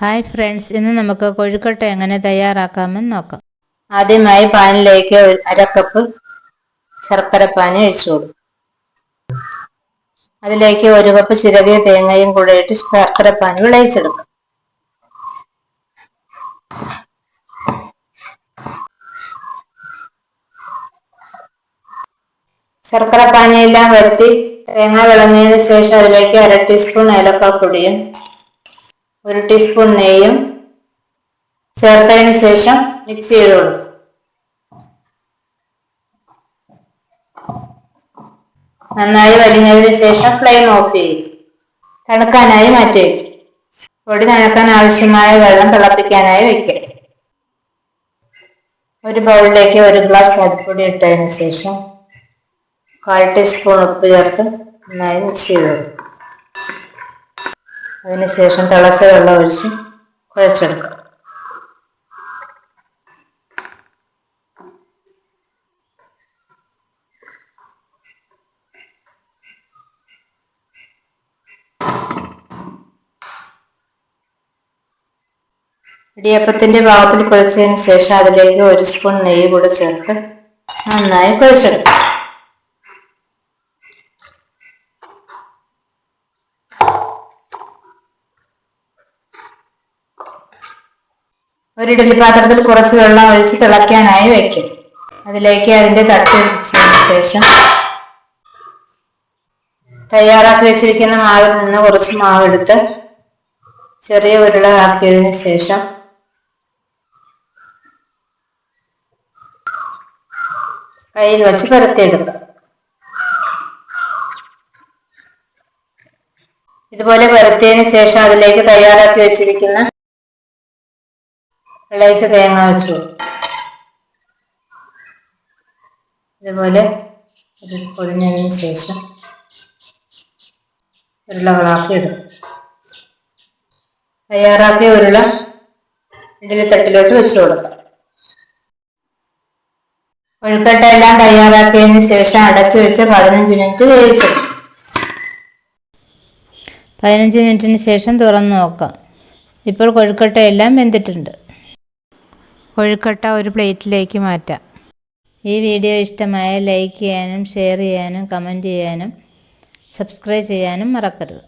Hi friends, ഇന്ന് നമുക്ക് കൊഴുക്കട്ട എങ്ങനെ തയ്യാറാക്കാമെന്ന് നോക്കാം. ആദ്യമായി പാനിലേക്ക് അരക്കപ്പ് ശർക്കരപ്പാനി ഒഴിച്ചു കൊടുക്കും. അതിലേക്ക് ഒരു കപ്പ് ചിരകിയ തേങ്ങയും കൂടെ ഇട്ട് ശർക്കരപ്പാനി വിളയിച്ചെടുക്കും. ശർക്കരപ്പാനിയെല്ലാം വരട്ടി തേങ്ങ വിളഞ്ഞതിന് ശേഷം അതിലേക്ക് 1/2 ടീസ്പൂൺ ഏലക്കാപ്പൊടിയും 1 ടീസ്പൂൺ നെയ്യും ചേർത്തതിന് ശേഷം മിക്സ് ചെയ്ത് കൊടുക്കും. നന്നായി വലിഞ്ഞതിന് ശേഷം ഫ്ലെയിം ഓഫ് ചെയ്യും. തണുക്കാനായി മാറ്റി വയ്ക്കും. പൊടി തണുക്കാൻ ആവശ്യമായ വെള്ളം തിളപ്പിക്കാനായി വയ്ക്കും. ഒരു ബൗളിലേക്ക് 1 ഗ്ലാസ് അരിപ്പൊടി ഇട്ടതിന് ശേഷം 1/4 ടീസ്പൂൺ ഉപ്പ് ചേർത്ത് നന്നായി മിക്സ് ചെയ്ത് കൊടുക്കും. അതിനുശേഷം തിളച്ച വെള്ളം ഒഴിച്ച് കുഴച്ചെടുക്കാം. ഇടിയപ്പത്തിന്റെ പാകത്തിൽ കുഴച്ചതിന് ശേഷം അതിലേക്ക് 1 സ്പൂൺ നെയ്യ് കൂടെ ചേർത്ത് നന്നായി കുഴച്ചെടുക്കാം. ഒരു ഇഡ്ഡലി പാത്രത്തിൽ കുറച്ച് വെള്ളം ഒഴിച്ച് തിളയ്ക്കാനായി വയ്ക്കും. അതിലേക്ക് അതിന്റെ തട്ട് വെച്ചതിന് ശേഷം തയ്യാറാക്കി വെച്ചിരിക്കുന്ന മാവിൽ നിന്ന് കുറച്ച് മാവെടുത്ത് ചെറിയ ഉരുളയാക്കിയതിന് ശേഷം കയ്യിൽ വെച്ച് പരത്തിയെടുക്കുക. ഇതുപോലെ പരത്തിയതിന് ശേഷം അതിലേക്ക് തയ്യാറാക്കി വെച്ചിരിക്കുന്ന വിളയിച്ച തേങ്ങ വെച്ചു ഇതുപോലെ പൊതിഞ്ഞതിന് ശേഷം ഉരുളകളാക്കി ഇടും. തയ്യാറാക്കിയ ഉരുള ഇഡ്ഡലി തട്ടിലോട്ട് വെച്ചു കൊടുക്കാം. കൊഴുക്കട്ട എല്ലാം തയ്യാറാക്കിയതിന് ശേഷം അടച്ചു വെച്ച് 15 മിനിറ്റ് വേവിച്ചെടുക്കും. 15 മിനിറ്റിന് ശേഷം തുറന്നു നോക്കാം. ഇപ്പോൾ കൊഴുക്കട്ട എല്ലാം വെന്തിട്ടുണ്ട്. കൊഴുക്കട്ട ഒരു പ്ലേറ്റിലേക്ക് മാറ്റാം. ഈ വീഡിയോ ഇഷ്ടമായ ലൈക്ക് ചെയ്യാനും ഷെയർ ചെയ്യാനും കമൻറ്റ് ചെയ്യാനും സബ്സ്ക്രൈബ് ചെയ്യാനും മറക്കരുത്.